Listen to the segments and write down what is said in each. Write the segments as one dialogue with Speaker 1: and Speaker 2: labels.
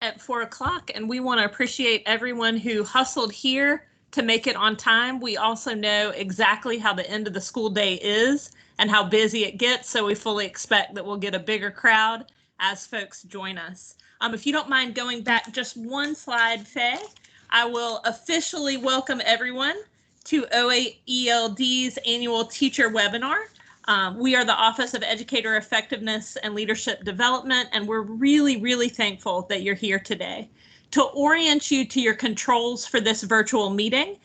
Speaker 1: at 4 o'clock, and we want to appreciate everyone who hustled here to make it on time. We also know exactly how the end of the school day is and how busy it gets, so we fully expect that we'll get a bigger crowd as folks join us. If you don't mind going back just one slide, Faye, I will officially welcome everyone to OAELD's annual teacher webinar. We are the Office of Educator Effectiveness and Leadership Development, and we're really thankful that you're here today. To orient you to your controls for this virtual meeting,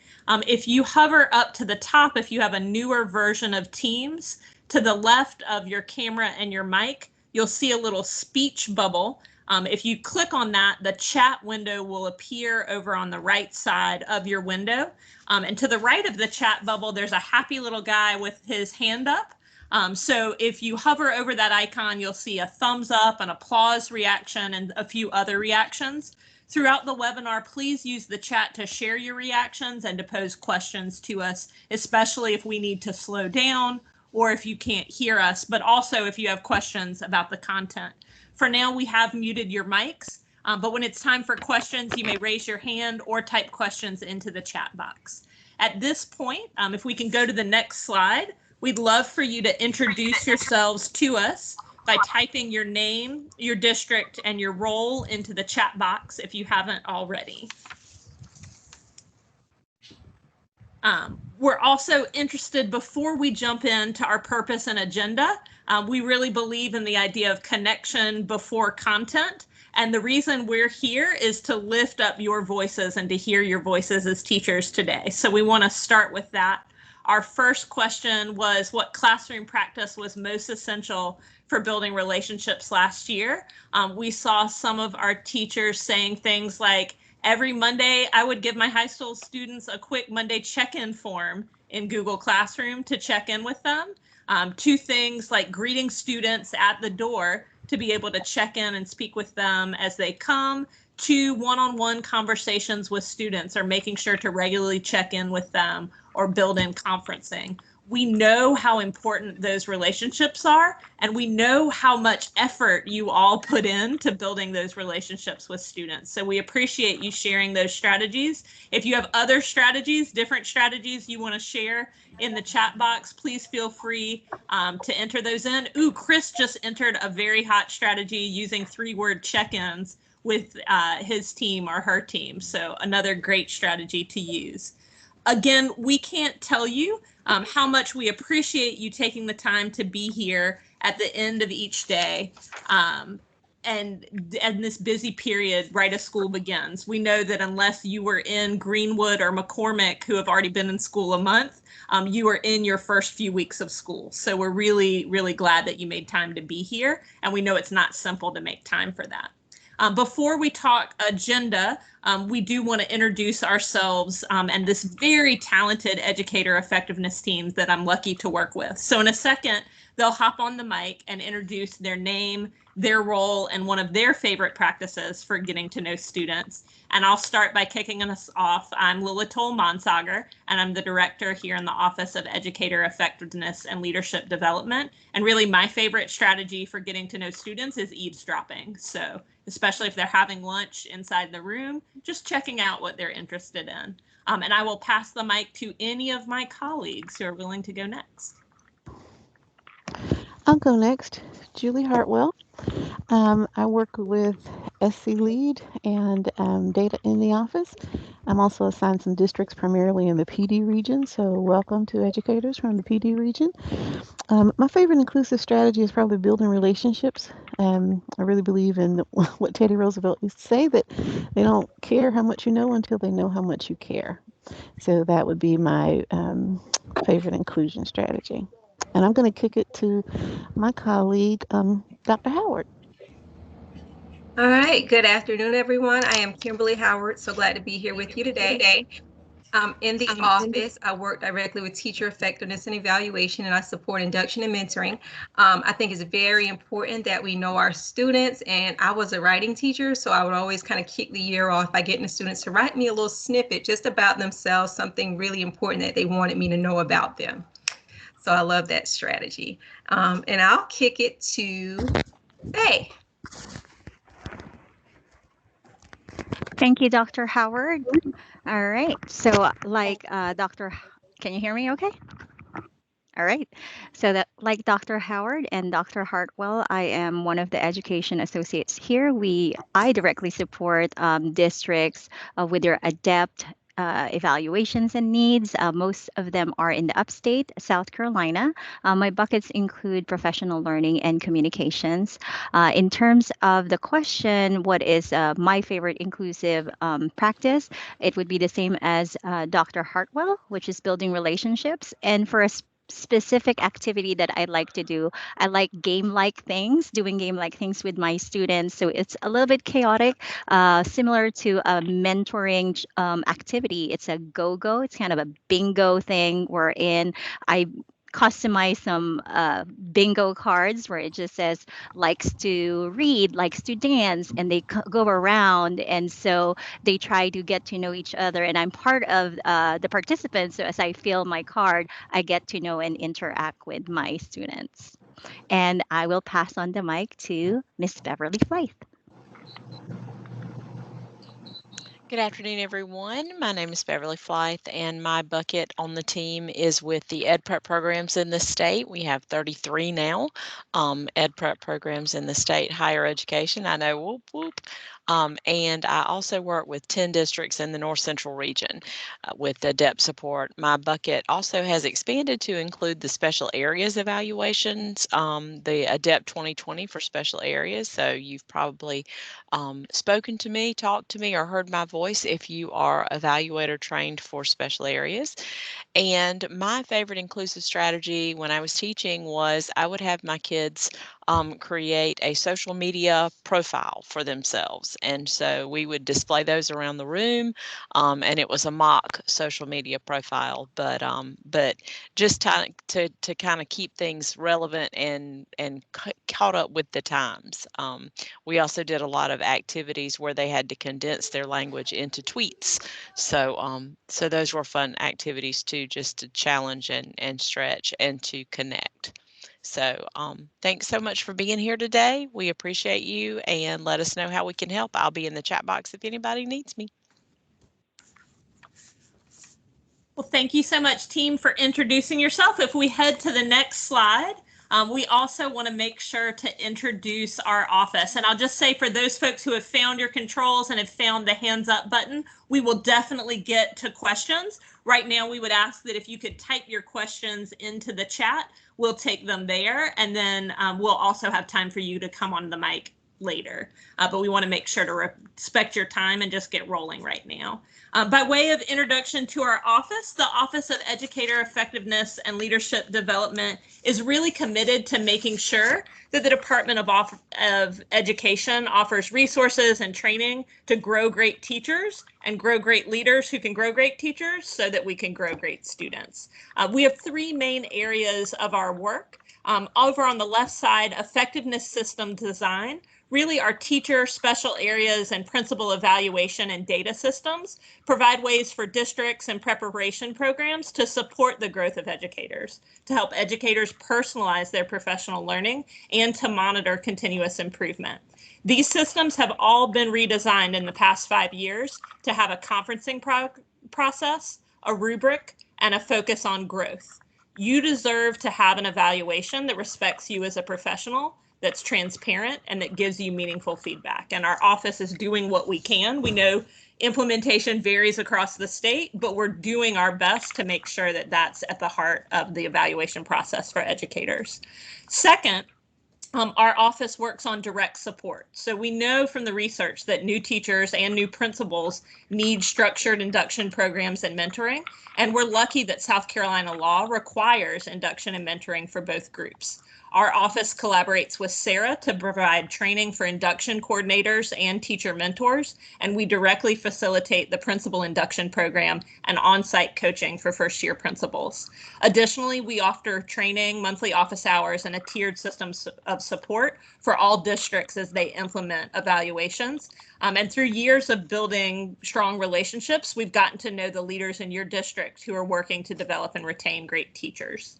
Speaker 1: if you hover up to the top, if you have a newer version of Teams, to the left of your camera and your mic, you'll see a little speech bubble. If you click on that, the chat window will appear over on the right side of your window. And to the right of the chat bubble, there's a happy little guy with his hand up. So if you hover over that icon, you'll see a thumbs up, an applause reaction, and a few other reactions. Throughout the webinar, please use the chat to share your reactions and to pose questions to us, especially if we need to slow down or if you can't hear us, but also if you have questions about the content. For now, we have muted your mics, but when it's time for questions, you may raise your hand or type questions into the chat box. At this point, if we can go to the next slide, we'd love for you to introduce yourselves to us by typing your name, your district, and your role into the chat box if you haven't already. We're also interested, before we jump into our purpose and agenda, we really believe in the idea of connection before content. And the reason we're here is to lift up your voices and to hear your voices as teachers today. So we want to start with that. Our first question was, what classroom practice was most essential for building relationships last year? We saw some of our teachers saying things like, every Monday, I would give my high school students a quick Monday check-in form in Google Classroom to check in with them. Two things like greeting students at the door to be able to check in and speak with them as they come. Two, one-on-one conversations with students or making sure to regularly check in with them or build in conferencing. We know how important those relationships are, and we know how much effort you all put into building those relationships with students. So we appreciate you sharing those strategies. If you have other strategies, different strategies you want to share in the chat box, please feel free to enter those in. Ooh, Chris just entered a very hot strategy using 3-word check-ins with his team or her team. So another great strategy to use. Again, we can't tell you how much we appreciate you taking the time to be here at the end of each day and this busy period right as school begins. We know that unless you were in Greenwood or McCormick, who have already been in school a month, you are in your first few weeks of school. So we're really glad that you made time to be here, and we know it's not simple to make time for that. Before we talk agenda, we do want to introduce ourselves and this very talented educator effectiveness team that I'm lucky to work with. So in a second, they'll hop on the mic and introduce their name, their role, and one of their favorite practices for getting to know students. And I'll start by kicking us off. I'm Lilitol Monsager, and I'm the director here in the Office of Educator Effectiveness and Leadership Development. And really my favorite strategy for getting to know students is eavesdropping. So especially if they're having lunch inside the room, just checking out what they're interested in. And I will pass the mic to any of my colleagues who are willing to go next.
Speaker 2: I'll go next. Julie Hartwell. I work with SC Lead and data in the office. I'm also assigned some districts primarily in the PD region, so welcome to educators from the PD region. My favorite inclusive strategy is probably building relationships. I really believe in what Teddy Roosevelt used to say, that they don't care how much you know until they know how much you care. So that would be my favorite inclusion strategy. And I'm going to kick it to my colleague, Dr. Howard.
Speaker 3: All right. Good afternoon, everyone. I am Kimberly Howard. So glad to be here with you today. In the office, I work directly with teacher effectiveness and evaluation, and I support induction and mentoring. I think it's very important that we know our students, and I was a writing teacher, so I would always kind of kick the year off by getting the students to write me a little snippet just about themselves, something really important that they wanted me to know about them. So I love that strategy. And I'll kick it to Faye.
Speaker 4: Thank you, Dr. Howard. All right. So, can you hear me okay? All right. So that like Dr. Howard and Dr. Hartwell, I am one of the education associates here. I directly support districts with their adept evaluations and needs. Most of them are in the upstate, South Carolina. My buckets include professional learning and communications. In terms of the question, what is my favorite inclusive practice? It would be the same as Dr. Hartwell, which is building relationships. And for a specific activity that I like to do, I like doing game like things with my students. So it's a little bit chaotic, similar to a mentoring activity. It's a go-go. It's kind of a bingo thing wherein I customize some bingo cards where it just says likes to read, likes to dance, and they go around. And so they try to get to know each other. And I'm part of the participants. So as I fill my card, I get to know and interact with my students. And I will pass on the mic to Miss Beverly Flythe.
Speaker 5: Good afternoon, everyone. My name is Beverly Flythe, and my bucket on the team is with the Ed Prep programs in the state. We have 33 now, Ed Prep programs in the state, higher education. I know, whoop, whoop. And I also work with 10 districts in the North Central region with ADEPT support. My bucket also has expanded to include the special areas evaluations, the ADEPT 2020 for special areas. So you've probably spoken to me, talked to me, or heard my voice if you are evaluator trained for special areas. And my favorite inclusive strategy when I was teaching was I would have my kids create a social media profile for themselves. And so we would display those around the room, and it was a mock social media profile, but just to kind of keep things relevant and caught up with the times. We also did a lot of activities where they had to condense their language into tweets. So those were fun activities too, just to challenge and stretch and to connect. So thanks so much for being here today. We appreciate you, and let us know how we can help. I'll be in the chat box if anybody needs me.
Speaker 1: Well, thank you so much, team, for introducing yourself. If we head to the next slide, we also want to make sure to introduce our office. And I'll just say for those folks who have found your controls and have found the hands up button, we will definitely get to questions. Right now, we would ask that if you could type your questions into the chat, we'll take them there. And then we'll also have time for you to come on the mic later. But we want to make sure to respect your time and just get rolling right now. By way of introduction to our office, the Office of Educator Effectiveness and Leadership Development is really committed to making sure that the Department of Education offers resources and training to grow great teachers and grow great leaders who can grow great teachers so that we can grow great students. We have three main areas of our work. Over on the left side, effectiveness system design. Really, our teacher, special areas, and principal evaluation and data systems provide ways for districts and preparation programs to support the growth of educators, to help educators personalize their professional learning, and to monitor continuous improvement. These systems have all been redesigned in the past 5 years to have a conferencing process, a rubric, and a focus on growth. You deserve to have an evaluation that respects you as a professional, that's transparent, and that gives you meaningful feedback. And our office is doing what we can. We know implementation varies across the state, but we're doing our best to make sure that that's at the heart of the evaluation process for educators. Second, our office works on direct support. So we know from the research that new teachers and new principals need structured induction programs and mentoring. And we're lucky that South Carolina law requires induction and mentoring for both groups. Our office collaborates with SARA to provide training for induction coordinators and teacher mentors, and we directly facilitate the principal induction program and on-site coaching for first-year principals. Additionally, we offer training, monthly office hours, and a tiered system of support for all districts as they implement evaluations. And through years of building strong relationships, we've gotten to know the leaders in your district who are working to develop and retain great teachers.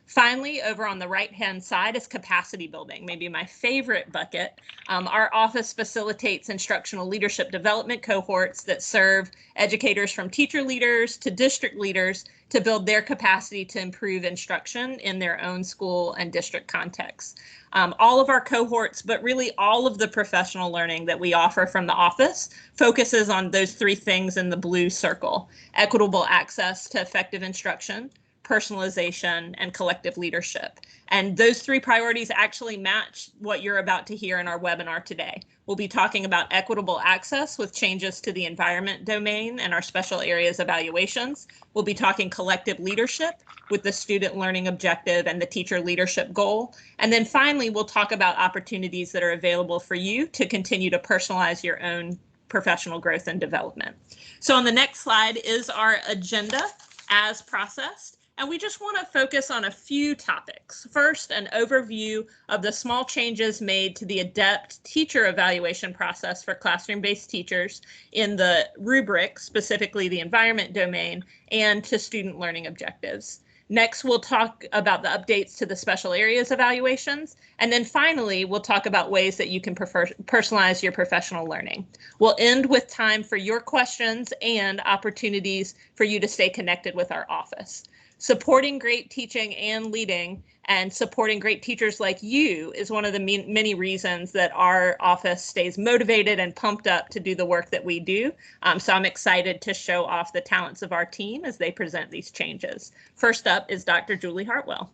Speaker 1: Finally, over on the right-hand side is capacity building, maybe my favorite bucket. Our office facilitates instructional leadership development cohorts that serve educators from teacher leaders to district leaders to build their capacity to improve instruction in their own school and district contexts. All of our cohorts, but really all of the professional learning that we offer from the office focuses on those three things in the blue circle: equitable access to effective instruction, personalization, and collective leadership. And those three priorities actually match what you're about to hear in our webinar today. We'll be talking about equitable access with changes to the environment domain and our special areas evaluations. We'll be talking collective leadership with the student learning objective and the teacher leadership goal. And then finally, we'll talk about opportunities that are available for you to continue to personalize your own professional growth and development. So on the next slide is our agenda as processed. And we just want to focus on a few topics. First, an overview of the small changes made to the ADEPT teacher evaluation process for classroom-based teachers in the rubric, specifically the environment domain, and to student learning objectives. Next, we'll talk about the updates to the special areas evaluations. And then finally, we'll talk about ways that you can personalize your professional learning. We'll end with time for your questions and opportunities for you to stay connected with our office. Supporting great teaching and leading and supporting great teachers like you is one of the many reasons that our office stays motivated and pumped up to do the work that we do. So I'm excited to show off the talents of our team as they present these changes. First up is Dr. Julie Hartwell.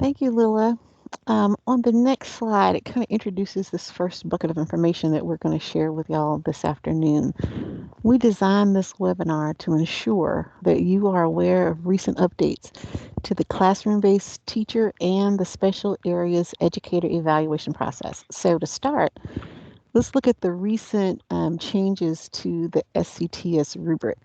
Speaker 2: Thank you, Lila. On the next slide, it kind of introduces this first bucket of information that we're going to share with y'all this afternoon. We designed this webinar to ensure that you are aware of recent updates to the classroom-based teacher and the special areas educator evaluation process. So to start, let's look at the recent changes to the SCTS rubric.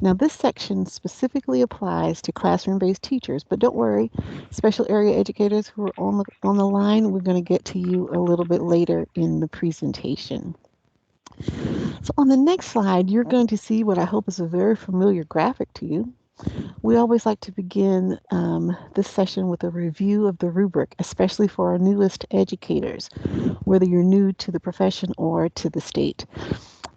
Speaker 2: Now, this section specifically applies to classroom-based teachers, but don't worry, special area educators who are on the line, we're going to get to you a little bit later in the presentation. So on the next slide, you're going to see what I hope is a very familiar graphic to you. We always like to begin this session with a review of the rubric, especially for our newest educators, whether you're new to the profession or to the state.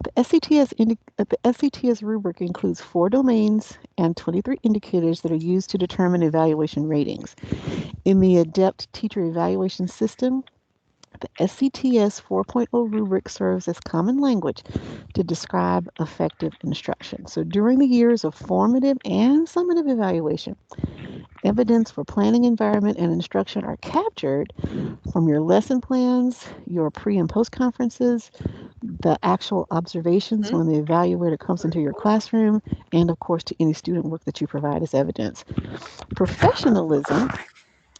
Speaker 2: The SCTS rubric includes 4 domains and 23 indicators that are used to determine evaluation ratings. In the ADEPT teacher evaluation system, the SCTS 4.0 rubric serves as common language to describe effective instruction. So during the years of formative and summative evaluation, evidence for planning, environment, and instruction are captured from your lesson plans, your pre- and post-conferences, the actual observations when the evaluator comes into your classroom, and of course to any student work that you provide as evidence. Professionalism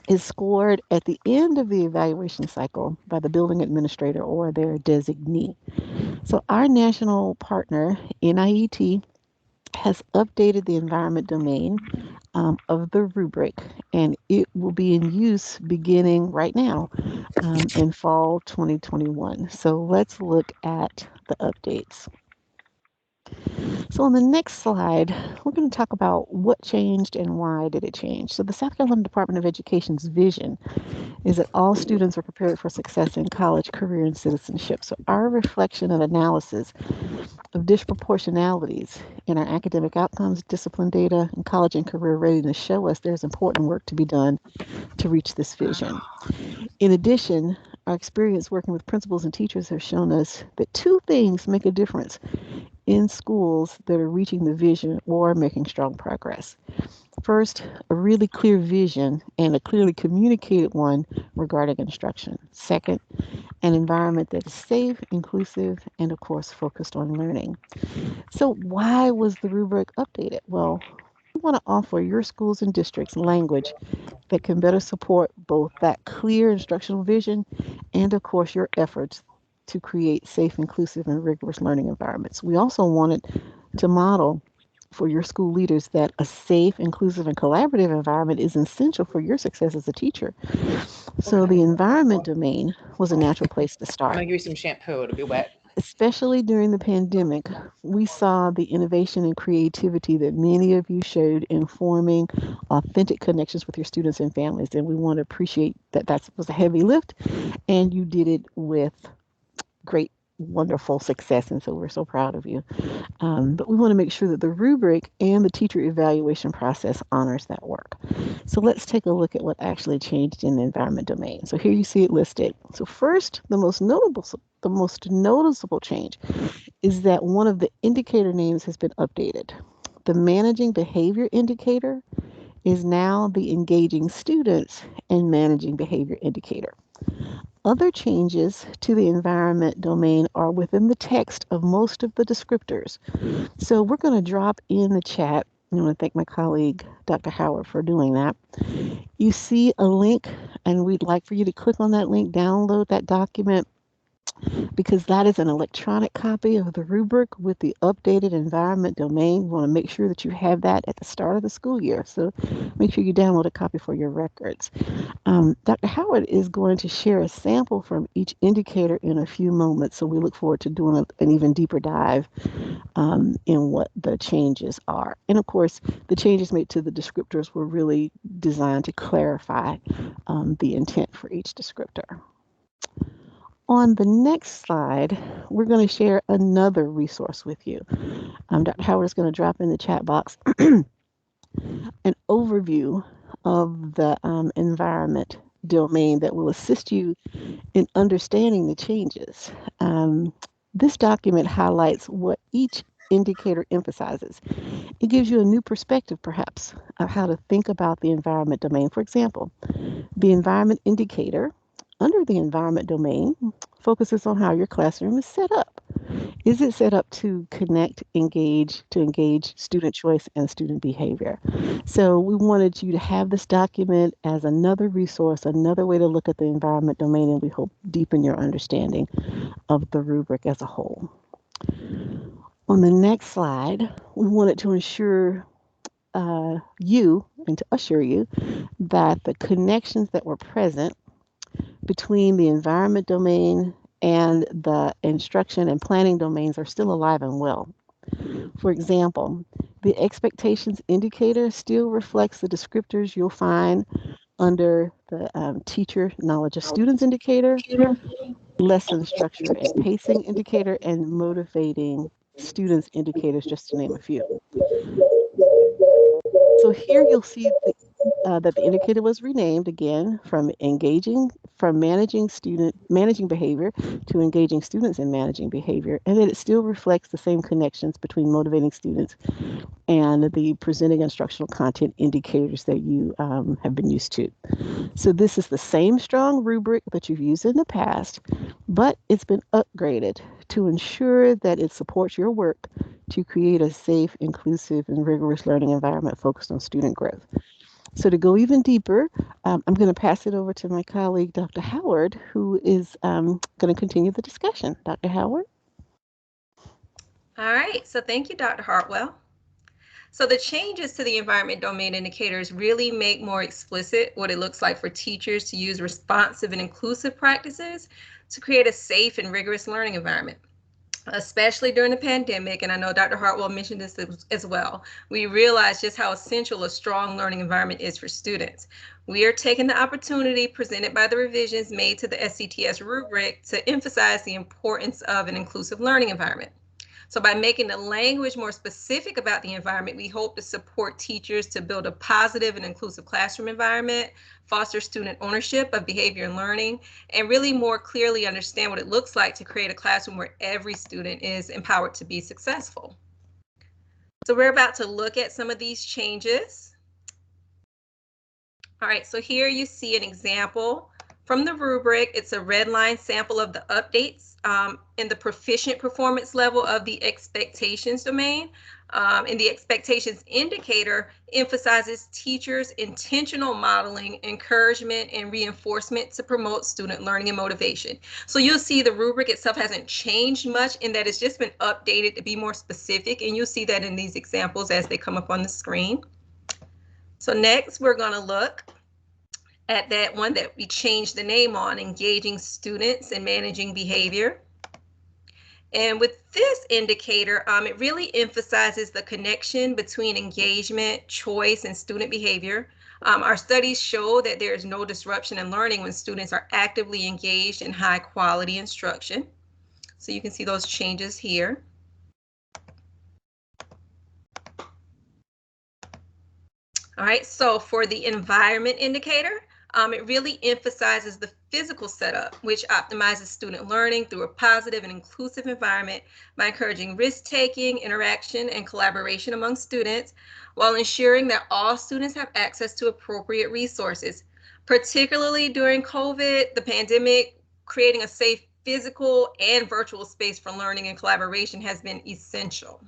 Speaker 2: is scored at the end of the evaluation cycle by the building administrator or their designee. So our national partner, NIET, has updated the environment domain of the rubric, and it will be in use beginning right now in fall 2021. So let's look at the updates. So on the next slide, we're going to talk about what changed and why did it change. So the South Carolina Department of Education's vision is that all students are prepared for success in college, career, and citizenship. So our reflection and analysis of disproportionalities in our academic outcomes, discipline data, and college and career readiness show us there's important work to be done to reach this vision. In addition, our experience working with principals and teachers have shown us that 2 things make a difference in schools that are reaching the vision or making strong progress. First, a really clear vision and a clearly communicated one regarding instruction. Second, an environment that is safe, inclusive, and of course focused on learning. So why was the rubric updated? Well, we want to offer your schools and districts language that can better support both that clear instructional vision and of course your efforts to create safe, inclusive, and rigorous learning environments. We also wanted to model for your school leaders that a safe, inclusive, and collaborative environment is essential for your success as a teacher. So the environment domain was a natural place to
Speaker 6: I'm
Speaker 2: start.
Speaker 6: gonna give you some shampoo. It'll be wet.
Speaker 2: Especially during the pandemic, we saw the innovation and creativity that many of you showed in forming authentic connections with your students and families. And we want to appreciate that that was a heavy lift and you did it with great, wonderful success. And so we're so proud of you. But we want to make sure that the rubric and the teacher evaluation process honors that work. So let's take a look at what actually changed in the environment domain. So here you see it listed. So first, the most noticeable change is that one of the indicator names has been updated. The managing behavior indicator is now the engaging students and managing behavior indicator. Other changes to the environment domain are within the text of most of the descriptors. So we're going to drop in the chat. I want to thank my colleague, Dr. Howard, for doing that. You see a link, and we'd like for you to click on that link, download that document, because that is an electronic copy of the rubric with the updated environment domain. We want to make sure that you have that at the start of the school year. So make sure you download a copy for your records. Dr. Howard is going to share a sample from each indicator in a few moments. So we look forward to doing an even deeper dive in what the changes are. And of course, the changes made to the descriptors were really designed to clarify the intent for each descriptor. On the next slide, we're going to share another resource with you. Dr. Howard is going to drop in the chat box an overview of the environment domain that will assist you in understanding the changes. This document highlights what each indicator emphasizes. It gives you a new perspective, perhaps, of how to think about the environment domain. For example, the environment indicator under the environment domain focuses on how your classroom is set up. Is it set up to connect, engage student choice and student behavior? So we wanted you to have this document as another resource, another way to look at the environment domain, and we hope deepen your understanding of the rubric as a whole. On the next slide, we wanted to ensure you and to assure you that the connections that were present between the environment domain and the instruction and planning domains are still alive and well. For example, the expectations indicator still reflects the descriptors you'll find under the teacher knowledge of students indicator, lesson structure and pacing indicator, and motivating students indicators, just to name a few. So here you'll see that the indicator was renamed again from managing behavior to engaging students in managing behavior, and that it still reflects the same connections between motivating students and the presenting instructional content indicators that you have been used to. So this is the same strong rubric that you've used in the past, but it's been upgraded to ensure that it supports your work to create a safe, inclusive, and rigorous learning environment focused on student growth. So to go even deeper, I'm going to pass it over to my colleague, Dr. Howard, who is going to continue the discussion. Dr. Howard?
Speaker 3: All right, so thank you, Dr. Hartwell. So the changes to the environment domain indicators really make more explicit what it looks like for teachers to use responsive and inclusive practices to create a safe and rigorous learning environment. Especially during the pandemic, and I know Dr. Hartwell mentioned this as well, we realized just how essential a strong learning environment is for students. We are taking the opportunity presented by the revisions made to the SCTS rubric to emphasize the importance of an inclusive learning environment. So by making the language more specific about the environment, we hope to support teachers to build a positive and inclusive classroom environment, foster student ownership of behavior and learning, and really more clearly understand what it looks like to create a classroom where every student is empowered to be successful. So we're about to look at some of these changes. All right, so here you see an example from the rubric. It's a red line sample of the updates in the proficient performance level of the expectations domain. And the expectations indicator emphasizes teachers' intentional modeling, encouragement, and reinforcement to promote student learning and motivation. So you'll see the rubric itself hasn't changed much in that it's just been updated to be more specific, and you'll see that in these examples as they come up on the screen. So next, we're going to look at that one that we changed the name on, engaging students and managing behavior. And with this indicator, it really emphasizes the connection between engagement, choice, and student behavior. Our studies show that there is no disruption in learning when students are actively engaged in high quality instruction. So you can see those changes here. All right, so for the environment indicator, it really emphasizes the physical setup, which optimizes student learning through a positive and inclusive environment by encouraging risk-taking, interaction, and collaboration among students, while ensuring that all students have access to appropriate resources. Particularly during COVID, the pandemic, creating a safe physical and virtual space for learning and collaboration has been essential.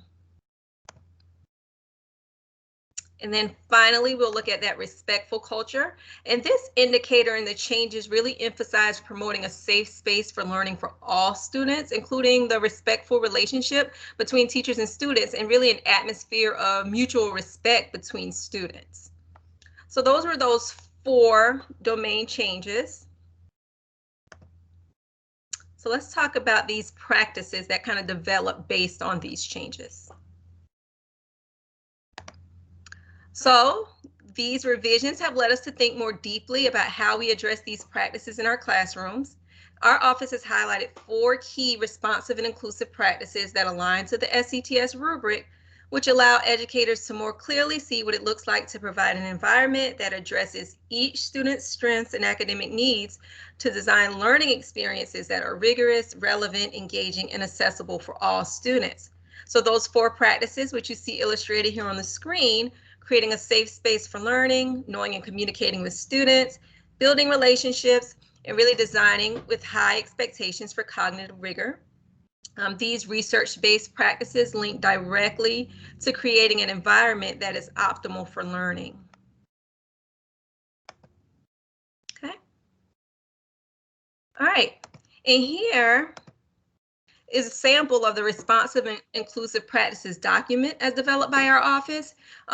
Speaker 3: And then finally, we'll look at that respectful culture. And this indicator and the changes really emphasize promoting a safe space for learning for all students, including the respectful relationship between teachers and students, and really an atmosphere of mutual respect between students. So those were those 4 domain changes. So let's talk about these practices that kind of develop based on these changes. So these revisions have led us to think more deeply about how we address these practices in our classrooms. Our office has highlighted 4 key responsive and inclusive practices that align to the SETS rubric, which allow educators to more clearly see what it looks like to provide an environment that addresses each student's strengths and academic needs to design learning experiences that are rigorous, relevant, engaging, and accessible for all students. So those 4 practices, which you see illustrated here on the screen, creating a safe space for learning, knowing and communicating with students, building relationships, and really designing with high expectations for cognitive rigor. These research-based practices link directly to creating an environment that is optimal for learning. Okay. All right, and here is a sample of the responsive and inclusive practices document as developed by our office.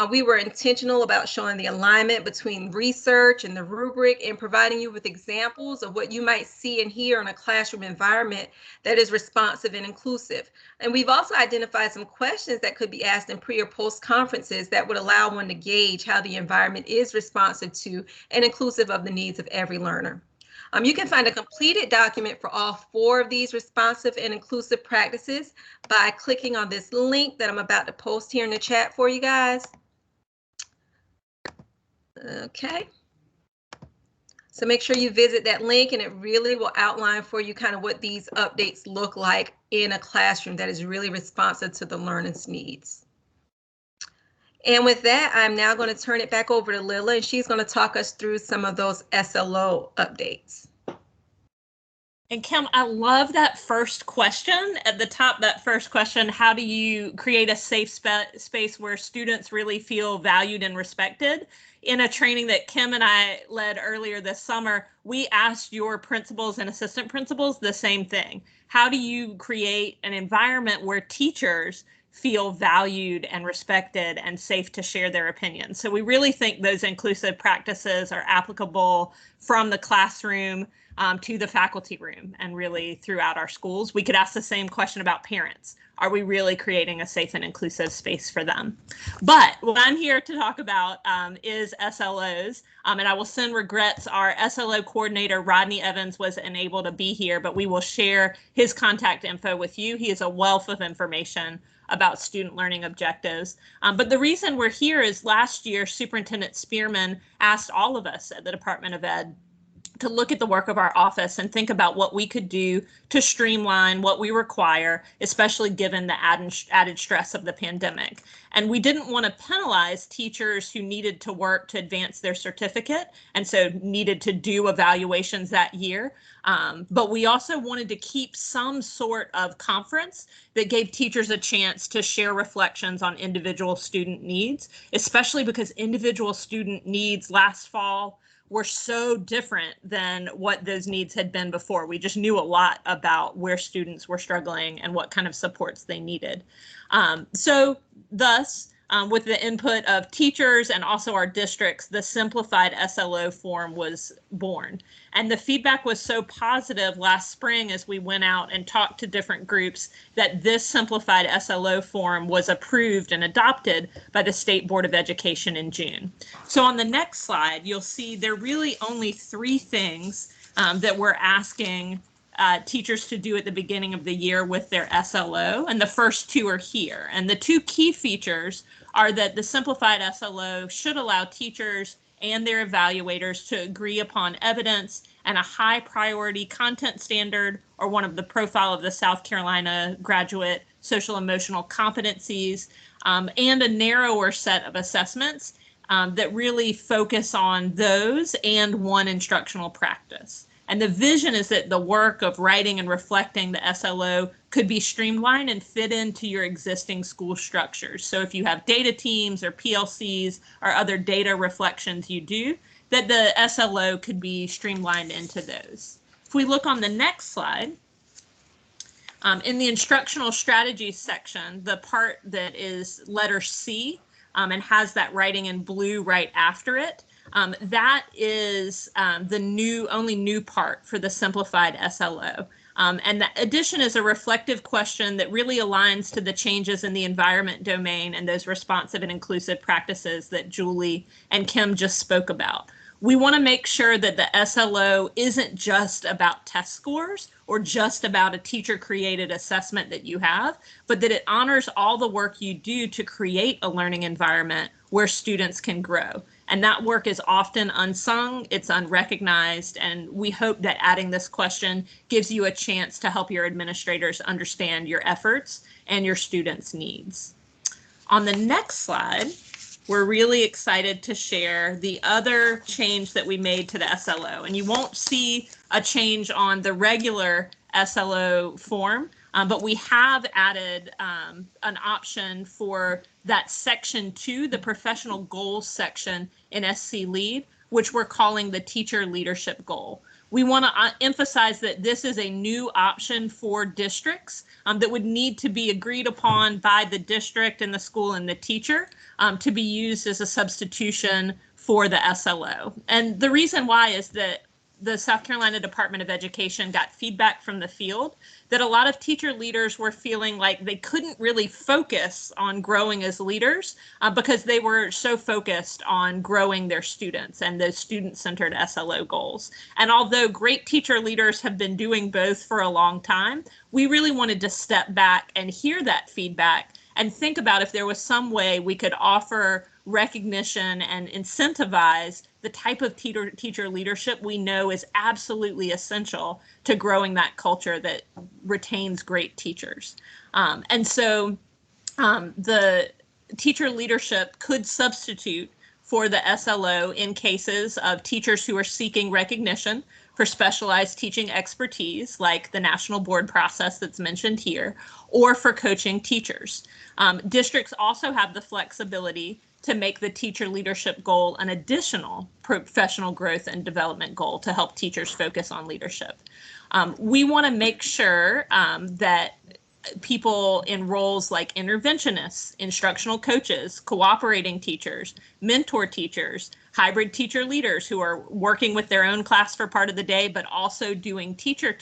Speaker 3: We were intentional about showing the alignment between research and the rubric and providing you with examples of what you might see and hear in a classroom environment that is responsive and inclusive. And we've also identified some questions that could be asked in pre or post conferences that would allow one to gauge how the environment is responsive to and inclusive of the needs of every learner. You can find a completed document for all 4 of these responsive and inclusive practices by clicking on this link that I'm about to post here in the chat for you guys. Okay. So make sure you visit that link, and it really will outline for you kind of what these updates look like in a classroom that is really responsive to the learner's needs. And with that, I'm now going to turn it back over to Lila, and she's going to talk us through some of those SLO updates.
Speaker 1: And Kim, I love that first question at the top, that first question, how do you create a safe space where students really feel valued and respected? In a training that Kim and I led earlier this summer, we asked your principals and assistant principals the same thing. How do you create an environment where teachers feel valued and respected and safe to share their opinions? So we really think those inclusive practices are applicable from the classroom to the faculty room and really throughout our schools. We could ask the same question about parents. Are we really creating a safe and inclusive space for them? But what I'm here to talk about is SLOs, and I will send regrets. Our SLO coordinator, Rodney Evans, wasn't able to be here, but we will share his contact info with you. He is a wealth of information about student learning objectives. But the reason we're here is last year, Superintendent Spearman asked all of us at the Department of Ed to look at the work of our office and think about what we could do to streamline what we require, especially given the added stress of the pandemic. And we didn't want to penalize teachers who needed to work to advance their certificate and so needed to do evaluations that year. But we also wanted to keep some sort of conference that gave teachers a chance to share reflections on individual student needs, especially because individual student needs last fall were so different than what those needs had been before. We just knew a lot about where students were struggling and what kind of supports they needed. So thus, with the input of teachers and also our districts, the simplified SLO form was born. And the feedback was so positive last spring as we went out and talked to different groups that this simplified SLO form was approved and adopted by the State Board of Education in June. So on the next slide, you'll see there are really only 3 things that we're asking teachers to do at the beginning of the year with their SLO, and the first 2 are here. And the 2 key features are that the simplified SLO should allow teachers and their evaluators to agree upon evidence and a high priority content standard, or one of the profile of the South Carolina graduate social emotional competencies, and a narrower set of assessments that really focus on those and one instructional practice. And the vision is that the work of writing and reflecting the SLO could be streamlined and fit into your existing school structures. So if you have data teams or PLCs or other data reflections you do, that the SLO could be streamlined into those. If we look on the next slide, in the instructional strategies section, the part that is letter C and has that writing in blue right after it, that is the only new part for the simplified SLO. And the addition is a reflective question that really aligns to the changes in the environment domain and those responsive and inclusive practices that Julie and Kim just spoke about. We want to make sure that the SLO isn't just about test scores or just about a teacher-created assessment that you have, but that it honors all the work you do to create a learning environment where students can grow. And that work is often unsung, it's unrecognized, and we hope that adding this question gives you a chance to help your administrators understand your efforts and your students' needs. On the next slide, we're really excited to share the other change that we made to the SLO. And you won't see a change on the regular SLO form, but we have added an option for that section 2, the professional goals section in SC Lead, which we're calling the teacher leadership goal. We want to emphasize that this is a new option for districts that would need to be agreed upon by the district and the school and the teacher to be used as a substitution for the SLO. And the reason why is that the South Carolina Department of Education got feedback from the field that a lot of teacher leaders were feeling like they couldn't really focus on growing as leaders because they were so focused on growing their students and those student-centered SLO goals. And although great teacher leaders have been doing both for a long time, we really wanted to step back and hear that feedback and think about if there was some way we could offer recognition and incentivize the type of teacher leadership we know is absolutely essential to growing that culture that retains great teachers. And so the teacher leadership could substitute for the SLO in cases of teachers who are seeking recognition for specialized teaching expertise, like the national board process that's mentioned here, or for coaching teachers. Districts also have the flexibility to make the teacher leadership goal an additional professional growth and development goal to help teachers focus on leadership. We want to make sure that people in roles like interventionists, instructional coaches, cooperating teachers, mentor teachers, hybrid teacher leaders who are working with their own class for part of the day, but also doing teacher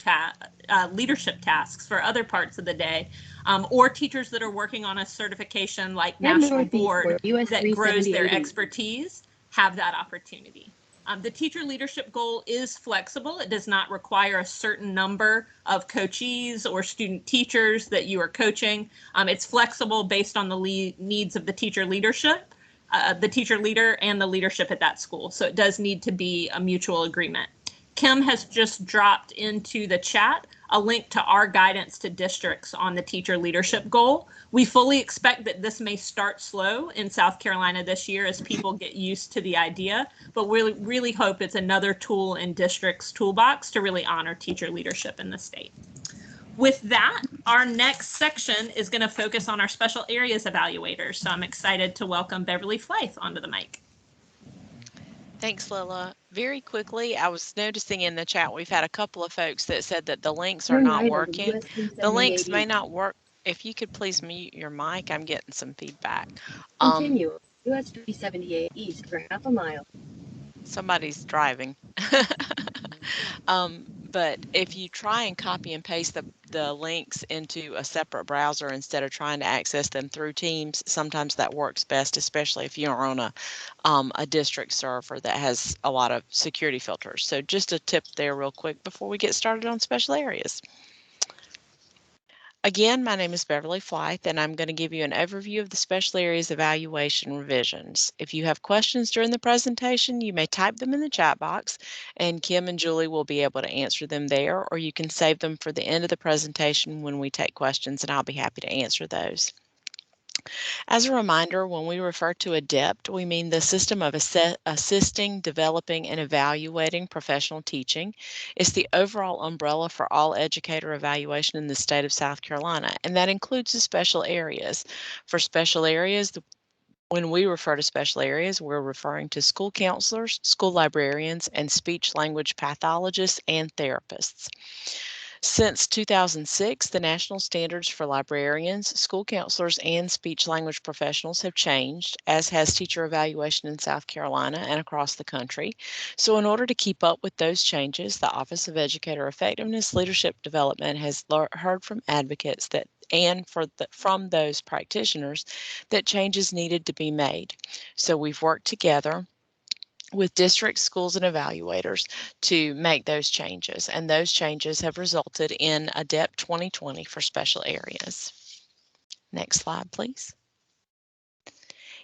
Speaker 1: leadership tasks for other parts of the day, or teachers that are working on a certification like National Board that grows their expertise, have that opportunity. The teacher leadership goal is flexible. It does not require a certain number of coachees or student teachers that you are coaching. It's flexible based on the needs of the teacher leadership, the teacher leader and the leadership at that school. So it does need to be a mutual agreement. Kim has just dropped into the chat a link to our guidance to districts on the teacher leadership goal. We fully expect that this may start slow in South Carolina this year as people get used to the idea, but we really hope it's another tool in districts' toolbox to really honor teacher leadership in the state. With that, our next section is going to focus on our special areas evaluators. So I'm excited to welcome Beverly Flythe onto the mic.
Speaker 5: Thanks, Lila. Very quickly, I was noticing in the chat we've had a couple of folks that said that the links are not working. The links may not work If you could please mute your mic, I'm getting some feedback.
Speaker 6: Continue. US 378 east for half a mile.
Speaker 5: Somebody's driving. But if you try and copy and paste the links into a separate browser instead of trying to access them through Teams, sometimes that works best, especially if you're on a district server that has a lot of security filters. So just a tip there real quick before we get started on special areas. Again, my name is Beverly Flythe, and I'm going to give you an overview of the special areas evaluation revisions. If you have questions during the presentation, you may type them in the chat box, and Kim and Julie will be able to answer them there, or you can save them for the end of the presentation when we take questions, and I'll be happy to answer those. As a reminder, when we refer to ADEPT, we mean the system of assisting, developing, and evaluating professional teaching. It's the overall umbrella for all educator evaluation in the state of South Carolina, and that includes the special areas. For special areas, when we refer to special areas, we're referring to school counselors, school librarians, and speech language pathologists and therapists. Since 2006, the national standards for librarians, school counselors, and speech language professionals have changed, as has teacher evaluation in South Carolina and across the country. So in order to keep up with those changes, the Office of Educator Effectiveness Leadership Development has heard from advocates that from those practitioners that changes needed to be made. So we've worked together with districts, schools, and evaluators to make those changes. And those changes have resulted in ADEPT 2020 for special areas. Next slide, please.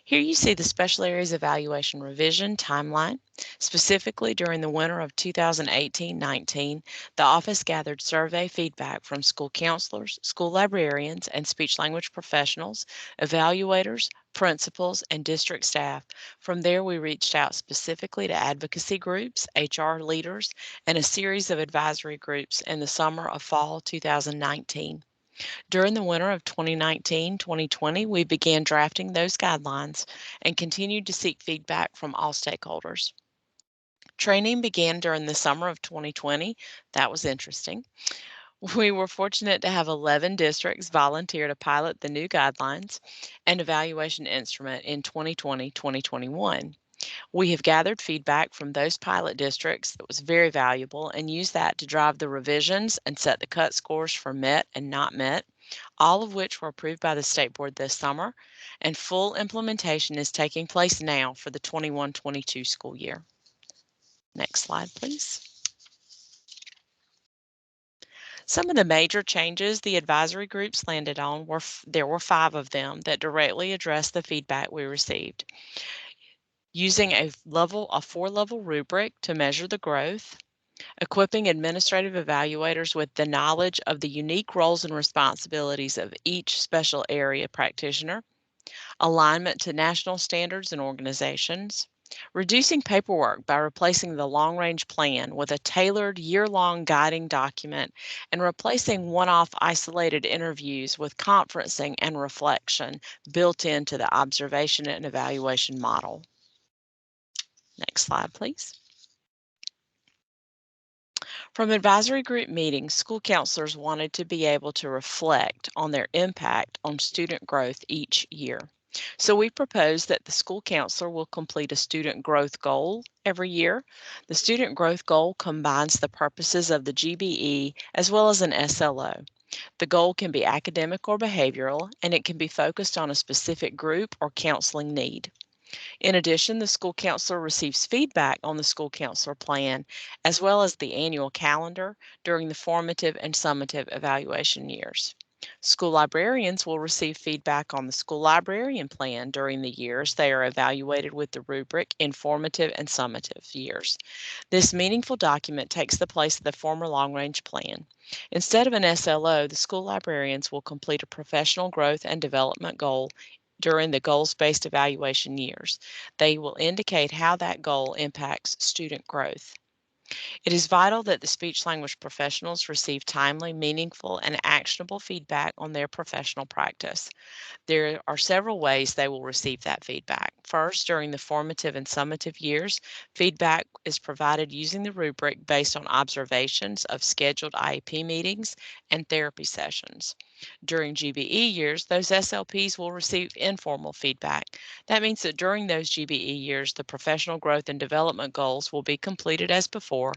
Speaker 5: Here you see the special areas evaluation revision timeline. Specifically, during the winter of 2018-19, the office gathered survey feedback from school counselors, school librarians, and speech language professionals, evaluators, principals, and district staff. From there, we reached out specifically to advocacy groups, HR leaders, and a series of advisory groups in the summer of fall 2019. During the winter of 2019-2020, we began drafting those guidelines and continued to seek feedback from all stakeholders. Training began during the summer of 2020. That was interesting. We were fortunate to have 11 districts volunteer to pilot the new guidelines and evaluation instrument in 2020-2021. We have gathered feedback from those pilot districts that was very valuable and used that to drive the revisions and set the cut scores for met and not met, all of which were approved by the State Board this summer, and full implementation is taking place now for the 21-22 school year. Next slide, please. Some of the major changes the advisory groups landed on there were 5 of them that directly addressed the feedback we received. Using a 4-level rubric to measure the growth, equipping administrative evaluators with the knowledge of the unique roles and responsibilities of each special area practitioner, alignment to national standards and organizations, reducing paperwork by replacing the long-range plan with a tailored year-long guiding document, and replacing one-off isolated interviews with conferencing and reflection built into the observation and evaluation model. Next slide, please. From advisory group meetings, school counselors wanted to be able to reflect on their impact on student growth each year. So we propose that the school counselor will complete a student growth goal every year. The student growth goal combines the purposes of the GBE as well as an SLO. The goal can be academic or behavioral, and it can be focused on a specific group or counseling need. In addition, the school counselor receives feedback on the school counselor plan, as well as the annual calendar during the formative and summative evaluation years. School librarians will receive feedback on the school librarian plan during the years they are evaluated with the rubric in formative and summative years. This meaningful document takes the place of the former long-range plan. Instead of an SLO, the school librarians will complete a professional growth and development goal during the goals-based evaluation years. They will indicate how that goal impacts student growth. It is vital that the speech-language professionals receive timely, meaningful, and actionable feedback on their professional practice. There are several ways they will receive that feedback. First, during the formative and summative years, feedback is provided using the rubric based on observations of scheduled IEP meetings and therapy sessions. During GBE years, those SLPs will receive informal feedback. That means that during those GBE years, the professional growth and development goals will be completed as before,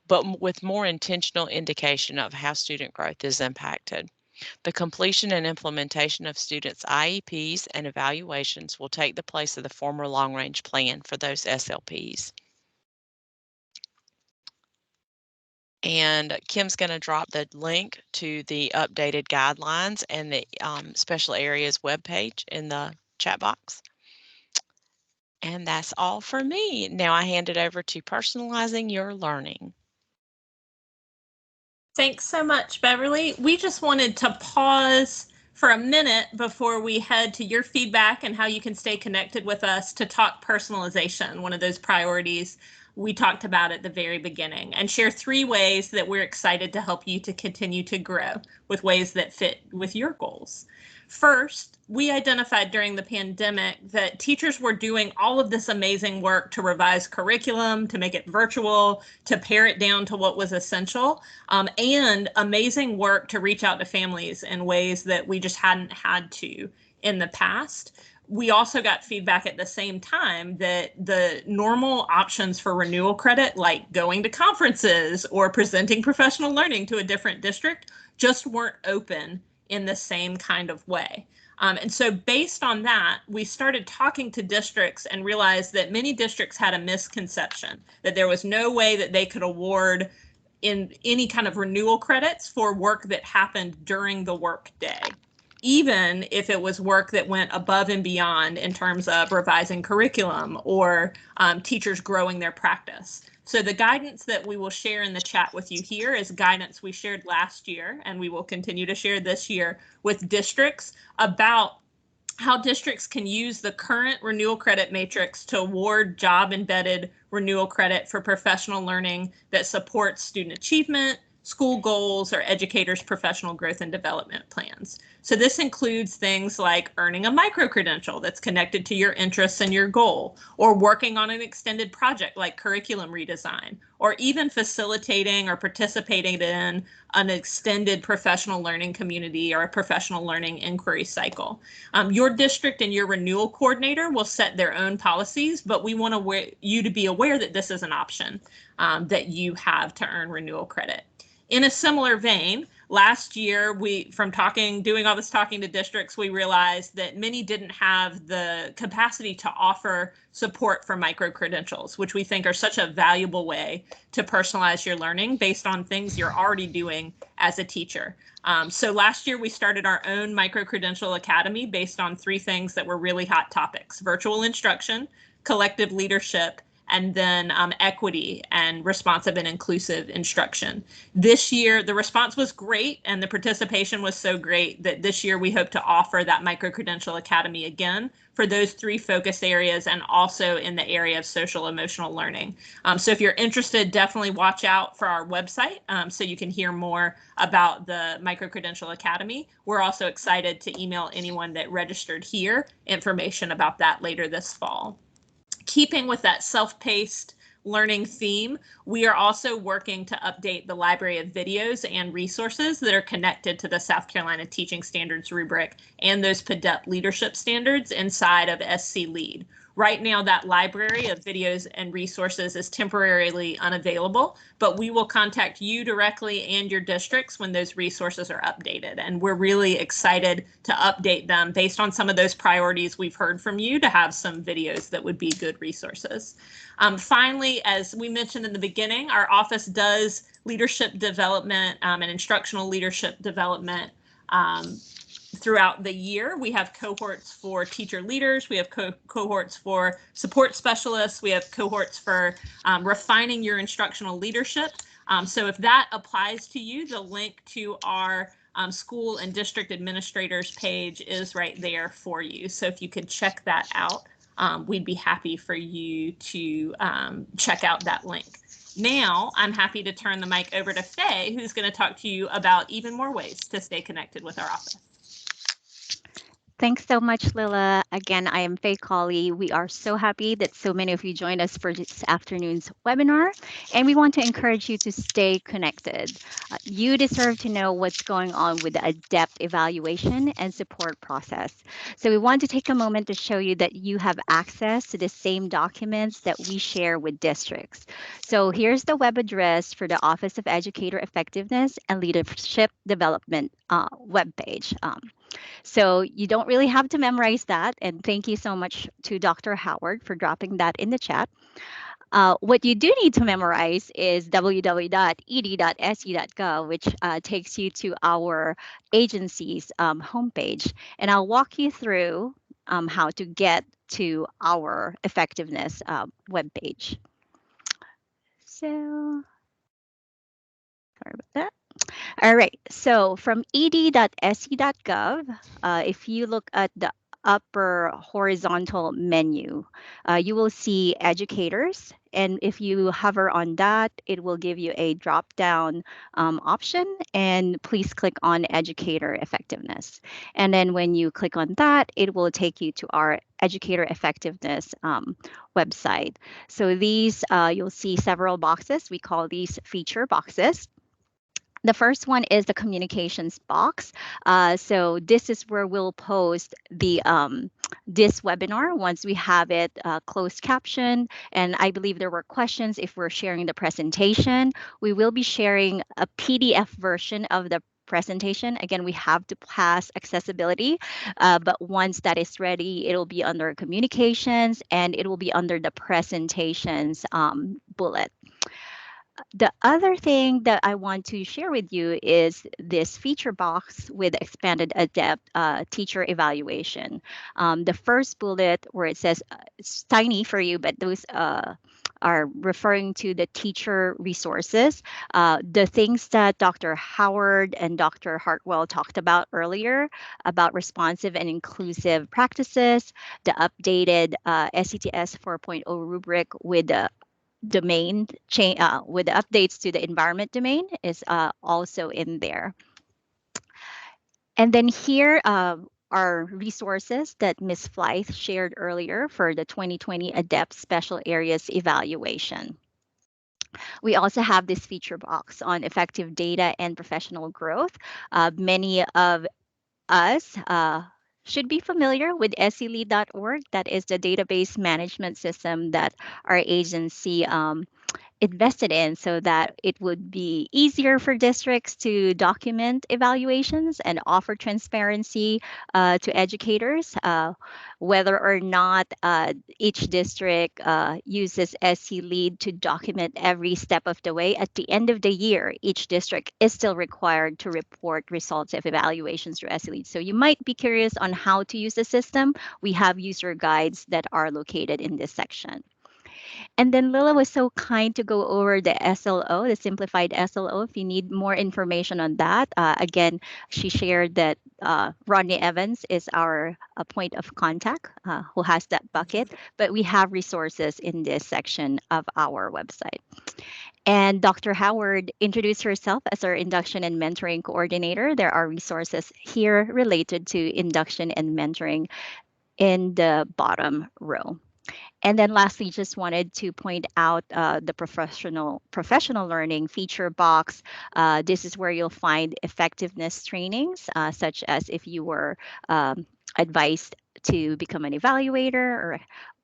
Speaker 5: but with more intentional indication of how student growth is impacted. The completion and implementation of students' IEPs and evaluations will take the place of the former long-range plan for those SLPs. And Kim's going to drop the link to the updated guidelines and the special areas webpage in the chat box. And that's all for me. Now I hand it over to Personalizing Your Learning.
Speaker 1: Thanks so much, Beverly. We just wanted to pause for a minute before we head to your feedback and how you can stay connected with us to talk personalization, one of those priorities we talked about at the very beginning, and share 3 ways that we're excited to help you to continue to grow with ways that fit with your goals. First, we identified during the pandemic that teachers were doing all of this amazing work to revise curriculum, to make it virtual, to pare it down to what was essential, and amazing work to reach out to families in ways that we just hadn't had to in the past. We also got feedback at the same time that the normal options for renewal credit, like going to conferences or presenting professional learning to a different district, just weren't open in the same kind of way. And so based on that, we started talking to districts and realized that many districts had a misconception that there was no way that they could award in any kind of renewal credits for work that happened during the work day, even if it was work that went above and beyond in terms of revising curriculum or teachers growing their practice. So the guidance that we will share in the chat with you here is guidance we shared last year, and we will continue to share this year with districts about how districts can use the current renewal credit matrix to award job-embedded renewal credit for professional learning that supports student achievement, school goals, or educators' professional growth and development plans. So this includes things like earning a micro-credential that's connected to your interests and your goal, or working on an extended project like curriculum redesign, or even facilitating or participating in an extended professional learning community or a professional learning inquiry cycle. Your district and your renewal coordinator will set their own policies, but we want you to be aware that this is an option that you have to earn renewal credit. In a similar vein, last year, doing all this talking to districts, we realized that many didn't have the capacity to offer support for micro-credentials, which we think are such a valuable way to personalize your learning based on things you're already doing as a teacher. So last year, we started our own micro-credential academy based on 3 things that were really hot topics: virtual instruction, collective leadership, and then equity and responsive and inclusive instruction. This year, the response was great and the participation was so great that this year we hope to offer that Micro-Credential Academy again for those 3 focus areas and also in the area of social emotional learning. So if you're interested, definitely watch out for our website so you can hear more about the Micro-Credential Academy. We're also excited to email anyone that registered here information about that later this fall. Keeping with that self-paced learning theme, we are also working to update the library of videos and resources that are connected to the South Carolina Teaching Standards rubric and those PDEP leadership standards inside of SC Lead. Right now, that library of videos and resources is temporarily unavailable, but we will contact you directly and your districts when those resources are updated. And we're really excited to update them based on some of those priorities we've heard from you to have some videos that would be good resources. Finally, as we mentioned in the beginning, our office does leadership development and instructional leadership development throughout the year. We have cohorts for teacher leaders, we have cohorts for support specialists, we have cohorts for refining your instructional leadership. So if that applies to you, the link to our school and district administrators page is right there for you. So if you could check that out, we'd be happy for you to check out that link. Now, I'm happy to turn the mic over to Faye, who's going to talk to you about even more ways to stay connected with our office.
Speaker 4: Thanks so much, Lila. Again, I am Faye Colley. We are so happy that so many of you joined us for this afternoon's webinar, and we want to encourage you to stay connected. You deserve to know what's going on with the ADEPT evaluation and support process. So we want to take a moment to show you that you have access to the same documents that we share with districts. So here's the web address for the Office of Educator Effectiveness and Leadership Development webpage. So you don't really have to memorize that. And thank you so much to Dr. Howard for dropping that in the chat. What you do need to memorize is www.ed.se.gov, which takes you to our agency's homepage. And I'll walk you through how to get to our effectiveness webpage. So, sorry about that. All right, so from ed.se.gov, if you look at the upper horizontal menu, you will see educators. And if you hover on that, it will give you a drop-down option, and please click on educator effectiveness. And then when you click on that, it will take you to our educator effectiveness website. So these, you'll see several boxes. We call these feature boxes. The first one is the communications box. So this is where we'll post the this webinar once we have it closed captioned. And I believe there were questions if we're sharing the presentation. We will be sharing a PDF version of the presentation. Again, we have to pass accessibility, but once that is ready, it'll be under communications and it will be under the presentations bullet. The other thing that I want to share with you is this feature box with expanded ADEPT teacher evaluation. The first bullet where it says it's tiny for you, but those are referring to the teacher resources. The things that Dr. Howard and Dr. Hartwell talked about earlier about responsive and inclusive practices, the updated SETS 4.0 rubric with the domain change with the updates to the environment domain is also in there. And then here are resources that Ms. Flythe shared earlier for the 2020 ADEPT Special Areas Evaluation. We also have this feature box on effective data and professional growth. Many of us should be familiar with SELEAD.org. That is the database management system that our agency invested in so that it would be easier for districts to document evaluations and offer transparency to educators, whether or not each district uses SELEAD to document every step of the way. At the end of the year, each district is still required to report results of evaluations through SELEAD. So you might be curious on how to use the system. We have user guides that are located in this section. And then Lila was so kind to go over the SLO, the simplified SLO. If you need more information on that, again, she shared that Rodney Evans is our point of contact who has that bucket, but we have resources in this section of our website. And Dr. Howard introduced herself as our induction and mentoring coordinator. There are resources here related to induction and mentoring in the bottom row. And then lastly, just wanted to point out the professional learning feature box. This is where you'll find effectiveness trainings, such as if you were advised to become an evaluator,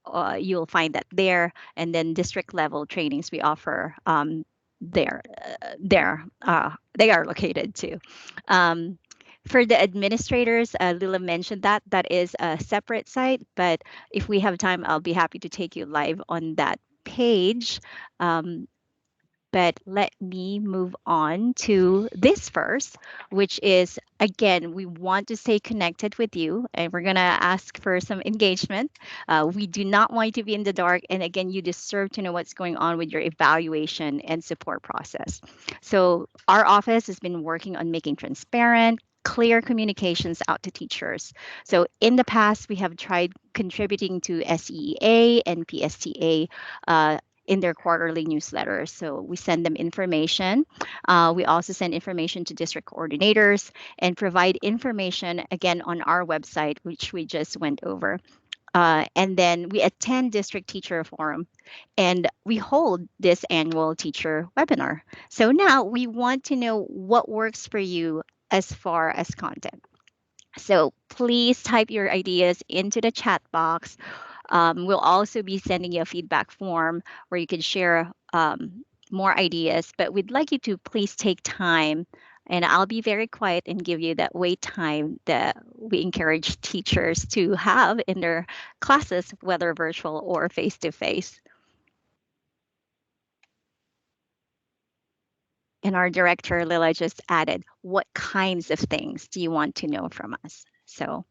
Speaker 4: or you'll find that there. And then district level trainings we offer they are located too. For the administrators, Lila mentioned that is a separate site, but if we have time, I'll be happy to take you live on that page. But let me move on to this first, which is, again, we want to stay connected with you and we're going to ask for some engagement. We do not want you to be in the dark. And again, you deserve to know what's going on with your evaluation and support process. So our office has been working on making transparent, clear communications out to teachers. So in the past, we have tried contributing to SEA and PSTA in their quarterly newsletters. So we send them information. We also send information to district coordinators and provide information again on our website, which we just went over. And then we attend district teacher forum and we hold this annual teacher webinar. So now we want to know what works for you as far as content. So please type your ideas into the chat box. We'll also be sending you a feedback form where you can share more ideas, but we'd like you to please take time, and I'll be very quiet and give you that wait time that we encourage teachers to have in their classes, whether virtual or face-to-face. And our director, Lila, just added, what kinds of things do you want to know from us? So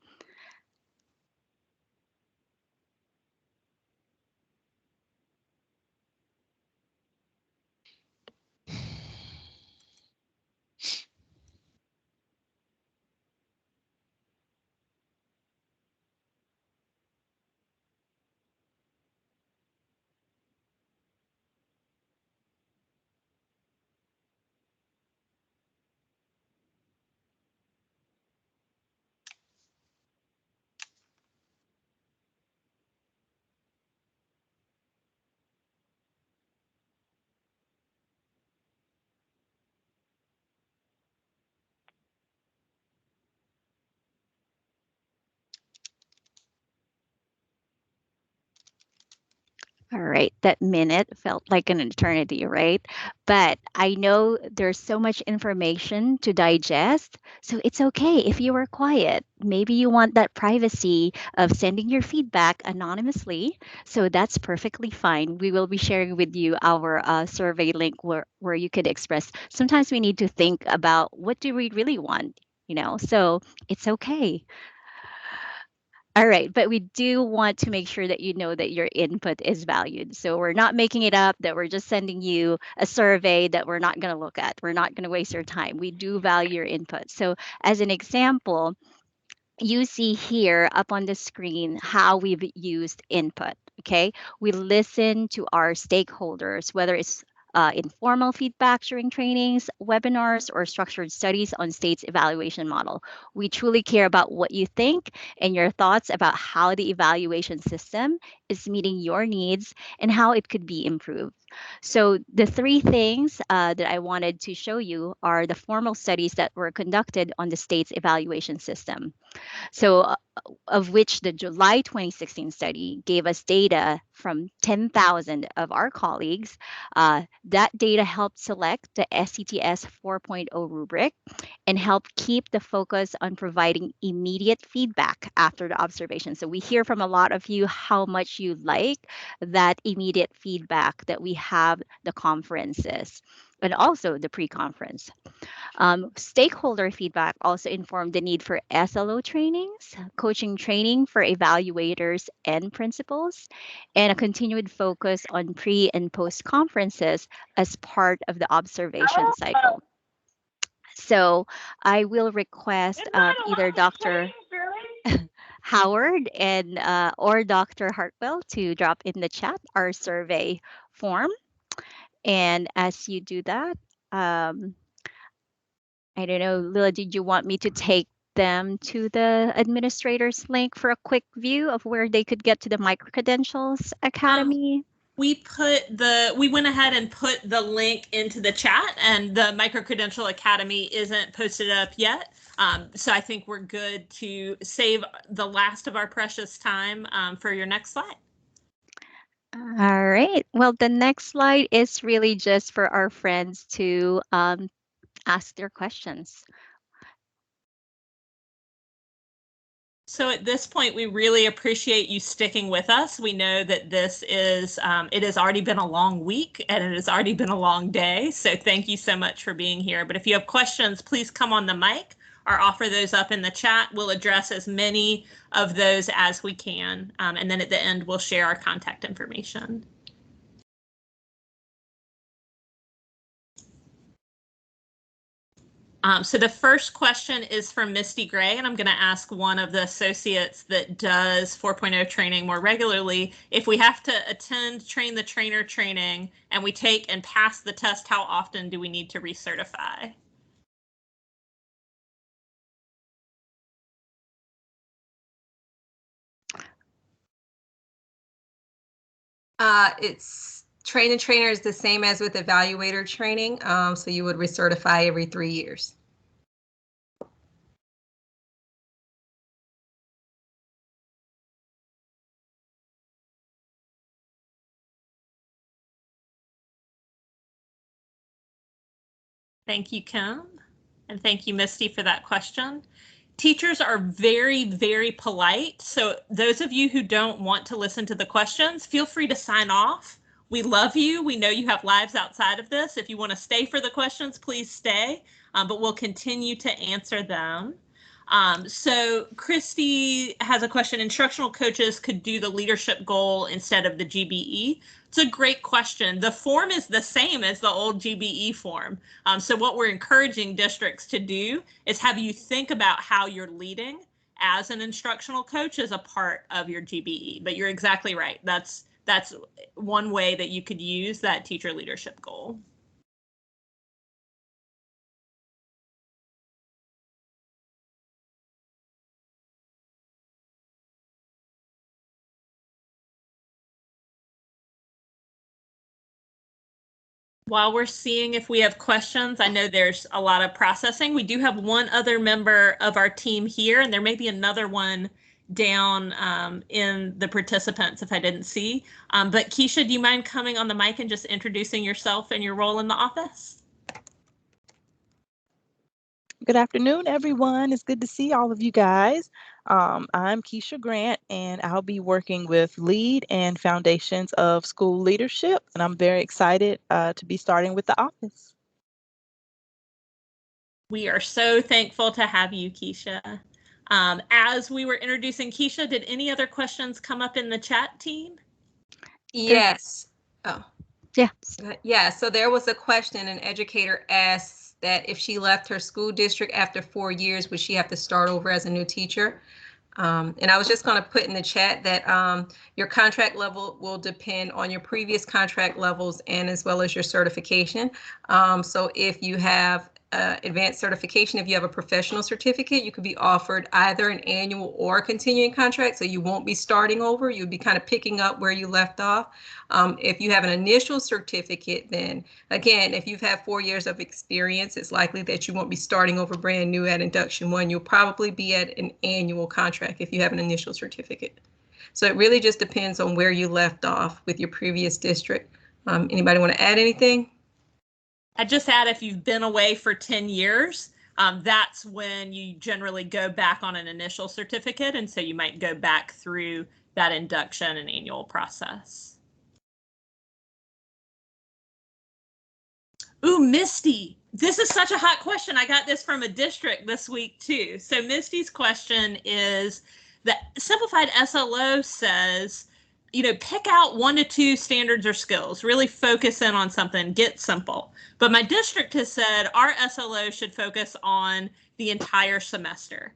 Speaker 4: all right, that minute felt like an eternity, right? But I know there's so much information to digest, so it's okay if you were quiet. Maybe you want that privacy of sending your feedback anonymously, so that's perfectly fine. We will be sharing with you our survey link where you could express. Sometimes we need to think about what do we really want, so it's okay. All right, but we do want to make sure that you know that your input is valued. So we're not making it up, that we're just sending you a survey that we're not going to look at. We're not going to waste your time. We do value your input. So as an example, you see here up on the screen how we've used input. Okay, we listen to our stakeholders, whether it's informal feedback during trainings, webinars, or structured studies on state's evaluation model. We truly care about what you think and your thoughts about how the evaluation system is meeting your needs and how it could be improved. So the three things that I wanted to show you are the formal studies that were conducted on the state's evaluation system. So of which the July 2016 study gave us data from 10,000 of our colleagues. That data helped select the SCTS 4.0 rubric and help keep the focus on providing immediate feedback after the observation. So we hear from a lot of you how much you like that immediate feedback that we have the conferences and also the pre-conference. Stakeholder feedback also informed the need for SLO trainings, coaching training for evaluators and principals, and a continued focus on pre and post conferences as part of the observation cycle. So I will request either Dr. Howard and or Dr. Hartwell to drop in the chat our survey form. And as you do that, I don't know, Lila, did you want me to take them to the administrator's link for a quick view of where they could get to the Microcredentials Academy?
Speaker 1: We went ahead and put the link into the chat, and the Microcredential Academy isn't posted up yet. So I think we're good to save the last of our precious time for your next slide.
Speaker 4: All right. Well, the next slide is really just for our friends to ask their questions.
Speaker 1: So at this point, we really appreciate you sticking with us. We know that this is, it has already been a long week and it has already been a long day. So thank you so much for being here. But if you have questions, please come on the mic or offer those up in the chat. We'll address as many of those as we can. And then at the end, we'll share our contact information. So the first question is from Misty Gray, and I'm going to ask one of the associates that does 4.0 training more regularly. If we have to attend train the trainer training and we take and pass the test, how often do we need to recertify?
Speaker 3: It's train the trainer is the same as with evaluator training. So you would recertify every 3 years.
Speaker 1: Thank you, Kim. And thank you, Misty, for that question. Teachers are very, very polite. So those of you who don't want to listen to the questions, feel free to sign off. We love you. We know you have lives outside of this. If you want to stay for the questions, please stay, but we'll continue to answer them. So Christy has a question. Instructional coaches could do the leadership goal instead of the GBE. It's a great question. The form is the same as the old GBE form. So what we're encouraging districts to do is have you think about how you're leading as an instructional coach as a part of your GBE. But you're exactly right. That's one way that you could use that teacher leadership goal. While we're seeing if we have questions, I know there's a lot of processing. We do have one other member of our team here, and there may be another one down in the participants if I didn't see. But Keisha, do you mind coming on the mic and just introducing yourself and your role in the office?
Speaker 7: Good afternoon, everyone. It's good to see all of you guys. I'm Keisha Grant, and I'll be working with LEAD and Foundations of School Leadership, and I'm very excited to be starting with the office.
Speaker 1: We are so thankful to have you, Keisha. As we were introducing Keisha, did any other questions come up in the chat, team?
Speaker 3: Yes. Oh.
Speaker 4: Yeah.
Speaker 3: Yeah, so there was a question an educator asked that if she left her school district after 4 years, would she have to start over as a new teacher? And I was just going to put in the chat that your contract level will depend on your previous contract levels and as well as your certification. So if you have advanced certification, if you have a professional certificate, you could be offered either an annual or a continuing contract. So you won't be starting over. You'll be kind of picking up where you left off. If you have an initial certificate, then again, if you've had 4 years of experience, it's likely that you won't be starting over brand new at induction 1. You'll probably be at an annual contract if you have an initial certificate. So it really just depends on where you left off with your previous district. Anybody want to add anything?
Speaker 1: I'd just add if you've been away for 10 years, that's when you generally go back on an initial certificate. And so you might go back through that induction and annual process. Ooh, Misty, this is such a hot question. I got this from a district this week too. So Misty's question is, the simplified SLO says, pick out 1 to 2 standards or skills, really focus in on something, get simple. But my district has said our SLO should focus on the entire semester.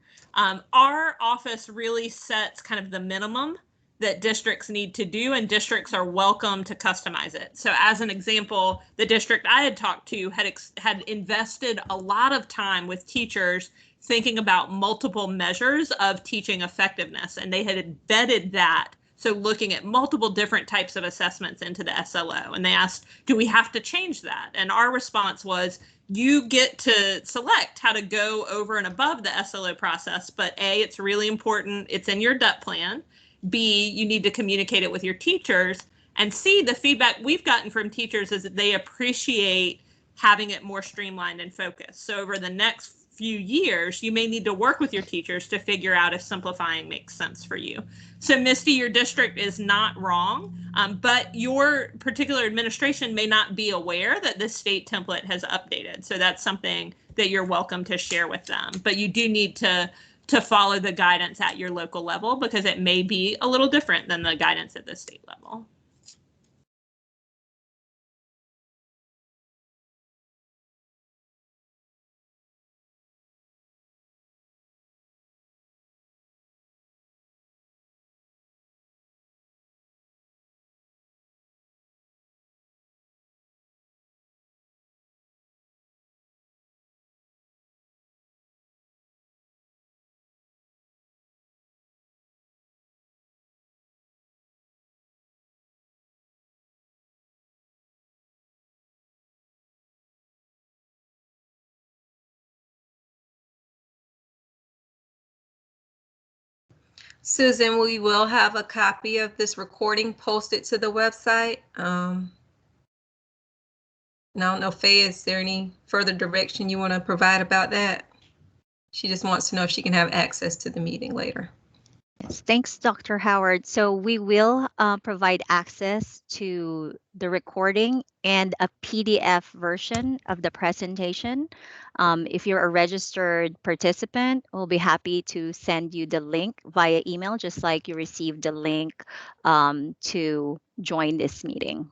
Speaker 1: Our office really sets kind of the minimum that districts need to do, and districts are welcome to customize it. So as an example, the district I had talked to had invested a lot of time with teachers thinking about multiple measures of teaching effectiveness, and they had embedded that. So looking at multiple different types of assessments into the SLO, and they asked, do we have to change that? And our response was, you get to select how to go over and above the SLO process, but A, it's really important, it's in your DUT plan. B, you need to communicate it with your teachers. And C, the feedback we've gotten from teachers is that they appreciate having it more streamlined and focused. So over the next few years, you may need to work with your teachers to figure out if simplifying makes sense for you. So Misty, your district is not wrong, but your particular administration may not be aware that the state template has updated. So that's something that you're welcome to share with them. But you do need to follow the guidance at your local level, because it may be a little different than the guidance at the state level.
Speaker 3: Susan, we will have a copy of this recording posted to the website. Now, I don't know, Faye, is there any further direction you want to provide about that? She just wants to know if she can have access to the meeting later.
Speaker 4: Yes, thanks, Dr. Howard. So we will provide access to the recording and a PDF version of the presentation. If you're a registered participant, we'll be happy to send you the link via email, just like you received the link to join this meeting.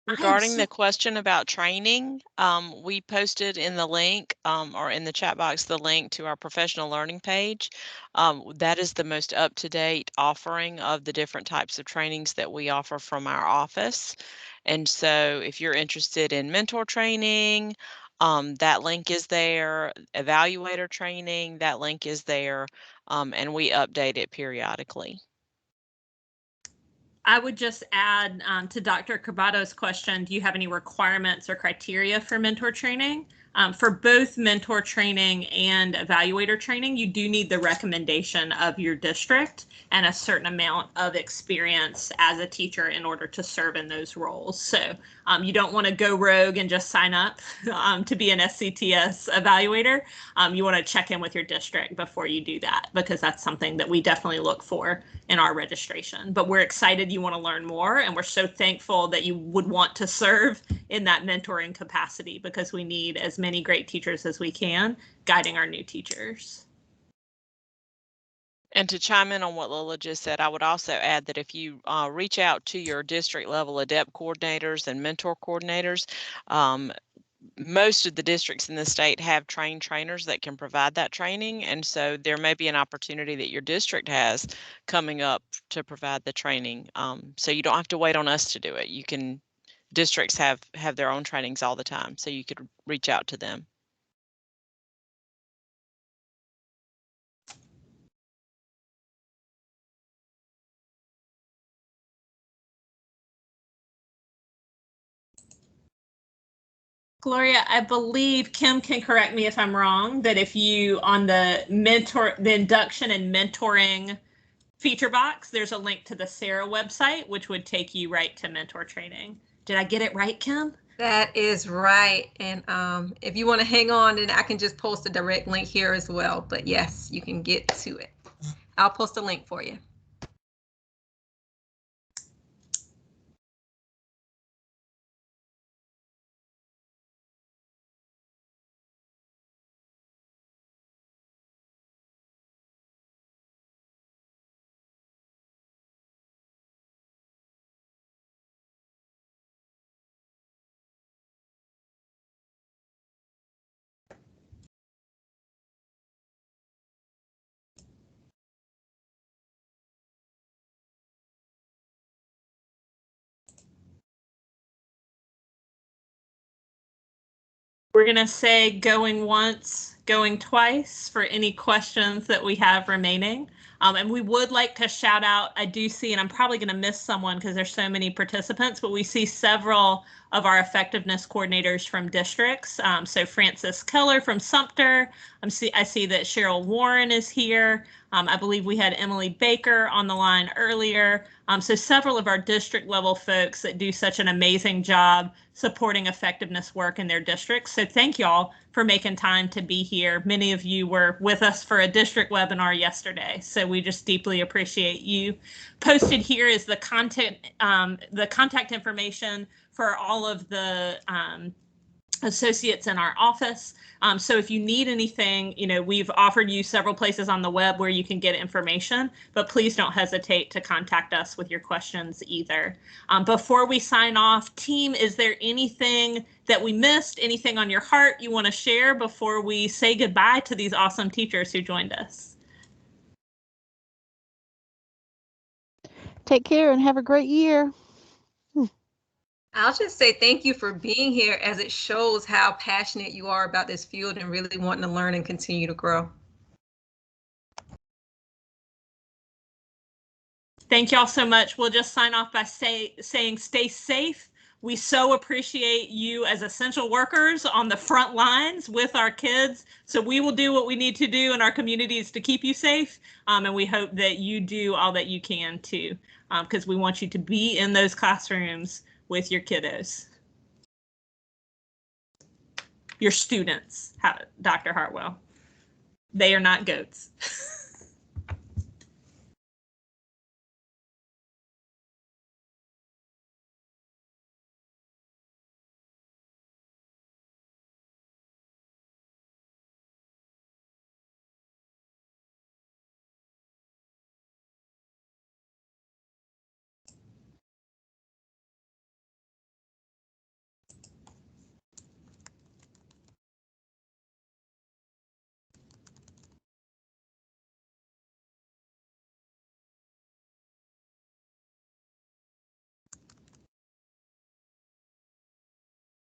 Speaker 5: Regarding the question about training, we posted in the link or in the chat box the link to our professional learning page. That is the most up-to-date offering of the different types of trainings that we offer from our office. And so if you're interested in mentor training, that link is there. Evaluator training, that link is there, and we update it periodically.
Speaker 1: I would just add to Dr. Cabato's question, do you have any requirements or criteria for mentor training? For both mentor training and evaluator training, you do need the recommendation of your district and a certain amount of experience as a teacher in order to serve in those roles. So you don't want to go rogue and just sign up to be an SCTS evaluator. You want to check in with your district before you do that, because that's something that we definitely look for in our registration. But we're excited you want to learn more, and we're so thankful that you would want to serve in that mentoring capacity, because we need as many great teachers as we can guiding our new teachers.
Speaker 5: And to chime in on what Lola just said, I would also add that if you reach out to your district level ADEPT coordinators and mentor coordinators, most of the districts in the state have trained trainers that can provide that training. And so there may be an opportunity that your district has coming up to provide the training. So you don't have to wait on us to do it. You can, districts have their own trainings all the time, so you could reach out to them.
Speaker 1: Gloria, I believe Kim can correct me if I'm wrong, that if you on the induction and mentoring feature box, there's a link to the SARA website, which would take you right to mentor training. Did I get it right, Kim?
Speaker 3: That is right. And if you want to hang on, then I can just post a direct link here as well. But yes, you can get to it. I'll post a link for you.
Speaker 1: We're going to say going once, going twice for any questions that we have remaining. And we would like to shout out, I do see, and I'm probably going to miss someone because there's so many participants, but we see several of our effectiveness coordinators from districts. So Francis Keller from Sumter. I see that Cheryl Warren is here. I believe we had Emily Baker on the line earlier. So several of our district level folks that do such an amazing job supporting effectiveness work in their districts. So thank y'all for making time to be here. Many of you were with us for a district webinar yesterday, so we just deeply appreciate you. Posted here is the contact information for all of the associates in our office. So if you need anything, we've offered you several places on the web where you can get information, but please don't hesitate to contact us with your questions either. Before we sign off, team, is there anything that we missed, anything on your heart you want to share before we say goodbye to these awesome teachers who joined us?
Speaker 2: Take care and have a great year.
Speaker 3: I'll just say thank you for being here, as it shows how passionate you are about this field and really wanting to learn and continue to grow.
Speaker 1: Thank y'all so much. We'll just sign off by saying stay safe, We so appreciate you as essential workers on the front lines with our kids. So we will do what we need to do in our communities to keep you safe. And we hope that you do all that you can too, because we want you to be in those classrooms with your kiddos. Your students, Dr. Hartwell. They are not goats.